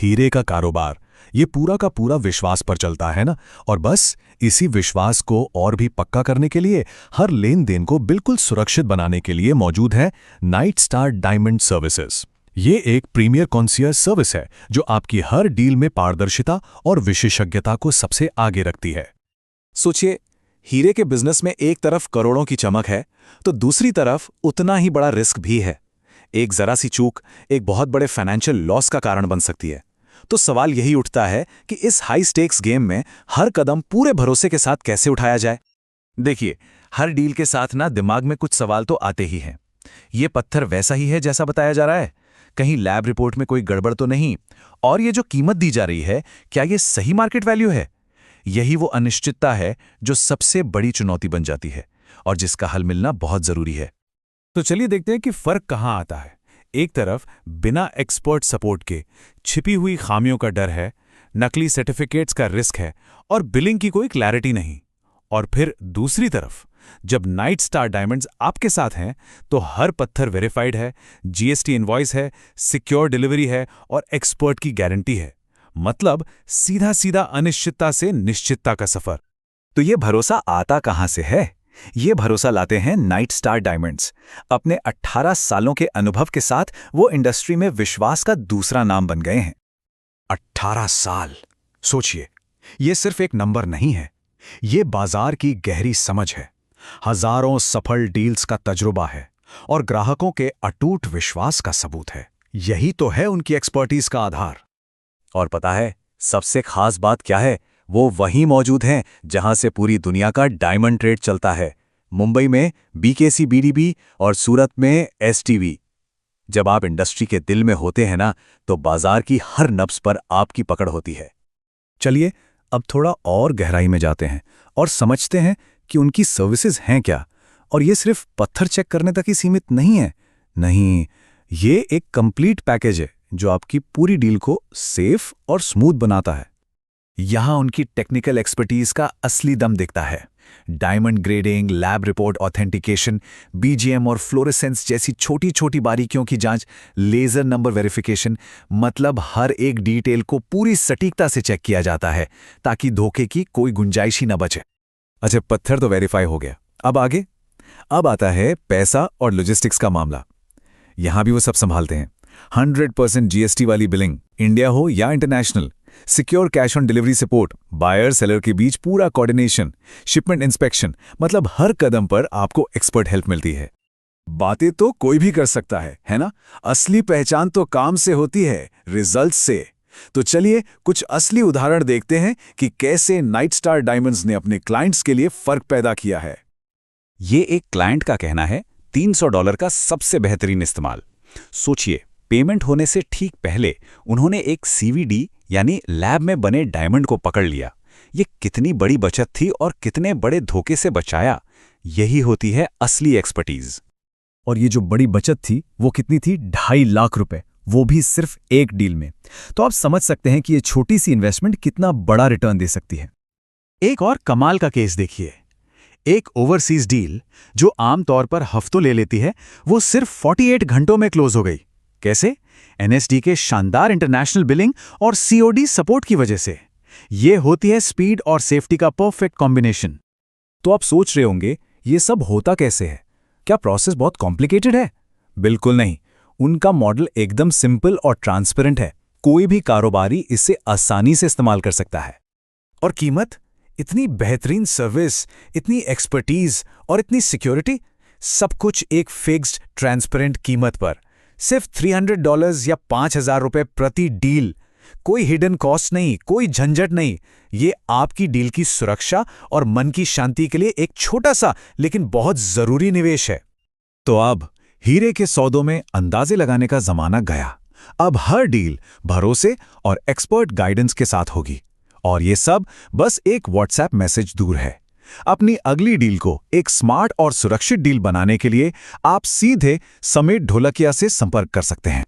हीरे का कारोबार, ये पूरा का पूरा विश्वास पर चलता है ना। और बस इसी विश्वास को और भी पक्का करने के लिए, हर लेन देन को बिल्कुल सुरक्षित बनाने के लिए मौजूद है नाइट स्टार डायमंड सर्विसेज। ये एक प्रीमियर कॉन्सियर्ज सर्विस है जो आपकी हर डील में पारदर्शिता और विशेषज्ञता को सबसे आगे रखती है। सोचिए, हीरे के बिजनेस में एक तरफ करोड़ों की चमक है तो दूसरी तरफ उतना ही बड़ा रिस्क भी है। एक जरा सी चूक एक बहुत बड़े फाइनेंशियल लॉस का कारण बन सकती है। तो सवाल यही उठता है कि इस हाई स्टेक्स गेम में हर कदम पूरे भरोसे के साथ कैसे उठाया जाए। देखिए, हर डील के साथ ना दिमाग में कुछ सवाल तो आते ही हैं। ये पत्थर वैसा ही है जैसा बताया जा रहा है? कहीं लैब रिपोर्ट में कोई गड़बड़ तो नहीं? और ये जो कीमत दी जा रही है, क्या ये सही मार्केट वैल्यू है? यही वो अनिश्चितता है जो सबसे बड़ी चुनौती बन जाती है और जिसका हल मिलना बहुत जरूरी है। तो चलिए देखते हैं कि फर्क कहाँ आता है। एक तरफ बिना एक्सपर्ट सपोर्ट के छिपी हुई खामियों का डर है, नकली सर्टिफिकेट्स का रिस्क है और बिलिंग की कोई क्लैरिटी नहीं। और फिर दूसरी तरफ जब नाइट स्टार डायमंड्स आपके साथ हैं तो हर पत्थर वेरीफाइड है, जीएसटी इनवॉइस है, सिक्योर डिलीवरी है और एक्सपर्ट की गारंटी है। मतलब सीधा सीधा अनिश्चितता से निश्चितता का सफर। तो ये भरोसा आता कहाँ से है? ये भरोसा लाते हैं नाइट स्टार डायमंड्स। अपने 18 सालों के अनुभव के साथ वो इंडस्ट्री में विश्वास का दूसरा नाम बन गए हैं। 18 साल, सोचिए, ये सिर्फ एक नंबर नहीं है, ये बाजार की गहरी समझ है, हजारों सफल डील्स का तजुर्बा है और ग्राहकों के अटूट विश्वास का सबूत है। यही तो है उनकी एक्सपर्टीज का आधार। और पता है सबसे खास बात क्या है? वो वहीं मौजूद हैं जहां से पूरी दुनिया का डायमंड ट्रेड चलता है। मुंबई में बीकेसी बीडीबी और सूरत में एसटीवी। जब आप इंडस्ट्री के दिल में होते हैं ना, तो बाजार की हर नब्ज पर आपकी पकड़ होती है। चलिए अब थोड़ा और गहराई में जाते हैं और समझते हैं कि उनकी सर्विसेज हैं क्या। और ये सिर्फ पत्थर चेक करने तक ही सीमित नहीं है। नहीं, ये एक कंप्लीट पैकेज है जो आपकी पूरी डील को सेफ और स्मूथ बनाता है। यहाँ उनकी टेक्निकल एक्सपर्टीज का असली दम दिखता है। Diamond grading, lab report authentication, BGM और फ्लोरेसेंस जैसी छोटी छोटी बारीकियों की जांच, लेजर नंबर वेरिफिकेशन, मतलब हर एक डिटेल को पूरी सटीकता से चेक किया जाता है ताकि धोखे की कोई गुंजाइश ही न बचे। अच्छा, पत्थर तो वेरीफाई हो गया, अब आगे? अब आता है पैसा और लॉजिस्टिक्स का मामला। यहां भी वो सब संभालते हैं। 100% जीएसटी वाली बिलिंग, इंडिया हो या international, secure cash on delivery support, buyer seller के बीच पूरा कोऑर्डिनेशन, शिपमेंट इंस्पेक्शन, मतलब हर कदम पर आपको एक्सपर्ट हेल्प मिलती है। बातें तो कोई भी कर सकता है ना? असली पहचान तो काम से होती है, रिजल्ट से। तो चलिए कुछ असली उदाहरण देखते हैं कि कैसे नाइट स्टार डायमंड्स ने अपने क्लाइंट्स के लिए फर्क पैदा किया है। ये एक क्लाइंट का कहना है $300 का सबसे बेहतरीन इस्तेमाल। सोचिए, पेमेंट होने से ठीक पहले उन्होंने एक सीवीडी यानी लैब में बने डायमंड को पकड़ लिया। ये कितनी बड़ी बचत थी और कितने बड़े धोखे से बचाया। यही होती है असली एक्सपर्टीज। और ये जो बड़ी बचत थी वो कितनी थी? 2.5 लाख रुपए, वो भी सिर्फ एक डील में। तो आप समझ सकते हैं कि ये छोटी सी इन्वेस्टमेंट कितना बड़ा रिटर्न दे सकती है। एक और कमाल का केस देखिए। एक ओवरसीज डील जो आमतौर पर हफ्तों ले लेती है, वो सिर्फ 48 घंटों में क्लोज हो गई। कैसे? एनएसडी के शानदार इंटरनेशनल बिलिंग और सीओडी सपोर्ट की वजह से। ये होती है स्पीड और सेफ्टी का परफेक्ट कॉम्बिनेशन। तो आप सोच रहे होंगे ये सब होता कैसे है? क्या प्रोसेस बहुत कॉम्प्लिकेटेड है? बिल्कुल नहीं, उनका मॉडल एकदम सिंपल और ट्रांसपेरेंट है। कोई भी कारोबारी इसे आसानी से इस्तेमाल कर सकता है। और कीमत? इतनी बेहतरीन सर्विस, इतनी एक्सपर्टीज और इतनी सिक्योरिटी, सब कुछ एक फिक्स्ड ट्रांसपेरेंट कीमत पर। सिर्फ $300 या $5,000 प्रति डील। कोई हिडन कॉस्ट नहीं, कोई झंझट नहीं। ये आपकी डील की सुरक्षा और मन की शांति के लिए एक छोटा सा लेकिन बहुत जरूरी निवेश है। तो अब हीरे के सौदों में अंदाजे लगाने का जमाना गया। अब हर डील भरोसे और एक्सपर्ट गाइडेंस के साथ होगी। और ये सब बस एक व्हाट्सएप मैसेज दूर है। अपनी अगली डील को एक स्मार्ट और सुरक्षित डील बनाने के लिए आप सीधे समीर ढोलकिया से संपर्क कर सकते हैं।